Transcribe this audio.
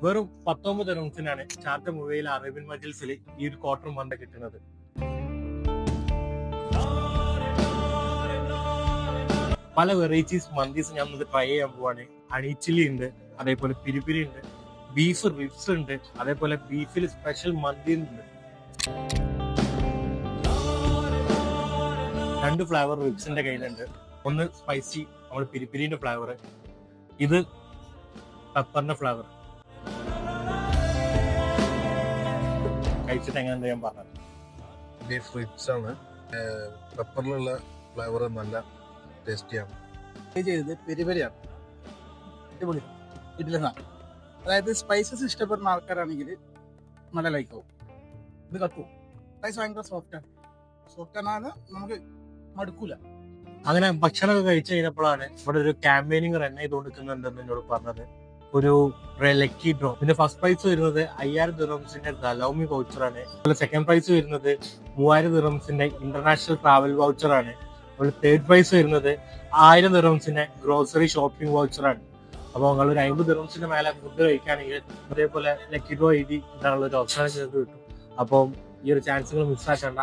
വെറും 19 റൗണ്ട്സിനാണ് Sharjah മുവയിൽ Arabian മജിൽസിൽ ഈ ഒരു ക്വാർട്ടർ മന്ത കിട്ടുന്നത്. പല വെറൈറ്റീസ് മന്തീസ് ഞാൻ ട്രൈ ചെയ്യാൻ പോവാണ്. ഹണി ചില്ലി ഉണ്ട്, അതേപോലെ പിരിപിരി ഉണ്ട്, ബീഫ് റിബ്സ് ഉണ്ട്, അതേപോലെ ബീഫിൽ സ്പെഷ്യൽ മന്തി ഉണ്ട്. 2 ഫ്ലേവർ റിബ്സിന്റെ കയ്യിലുണ്ട്. ഒന്ന് സ്പൈസി നമ്മുടെ പിരിപിരിന്റെ ഫ്ലേവർ, ഇത് പെപ്പറിന്റെ ഫ്ലേവർ. കഴിച്ചിട്ട് എങ്ങനെ ഞാൻ പറഞ്ഞത്. ബീഫ് റിബ്സ് ആണ്, പെപ്പറിലുള്ള ഫ്ലേവർ നല്ല ടേസ്റ്റിയാണ്. ചെയ്തത് പെരിപെരിയാണ്, അടിപൊളി ഇഡ്ഡലിനാ. അതായത് സ്പൈസസ് ഇഷ്ടപ്പെടുന്ന ആൾക്കാരാണെങ്കിൽ നല്ല ലൈക്കാവും. ഇത് കത്തും, റൈസ് ഭയങ്കര സോഫ്റ്റാണ്. സോഫ്റ്റാണ്, നമുക്ക് മടുക്കൂല. അങ്ങനെ ഭക്ഷണമൊക്കെ കഴിച്ചു കഴിഞ്ഞപ്പോഴാണ് ഇവിടെ ഒരു ക്യാമ്പയിനിങ് റൺ ചെയ്തുകൊണ്ടിരിക്കുന്നുണ്ടെന്ന് എന്നോട് പറഞ്ഞത്. ഒരു ലക്കി ഡ്രോ. ഇതിന്റെ ഫസ്റ്റ് പ്രൈസ് വരുന്നത് 5000 ദിർഹംസിന്റെ ദലൗമി വൗച്ചറാണ്. അതുപോലെ സെക്കൻഡ് പ്രൈസ് വരുന്നത് 3000 ദിർഹംസിന്റെ ഇന്റർനാഷണൽ ട്രാവൽ വൗച്ചറാണ്. അതുപോലെ തേർഡ് പ്രൈസ് വരുന്നത് 1000 ദിർഹംസിന്റെ ഗ്രോസറി ഷോപ്പിംഗ് വൗച്ചറാണ്. അപ്പോൾ നിങ്ങൾ ഒരു 50 ദിർഹംസിന്റെ മേലെ ഫുഡ് കഴിക്കുകയാണെങ്കിൽ അതേപോലെ ലക്കി ഡ്രോ എഴുതി ഇതാണുള്ള ഒരു ഓപ്ഷൻ ചെയ്ത് കിട്ടും. അപ്പം ഈ ഒരു ചാൻസുകൾ മിസ്സാക്കണ്ട.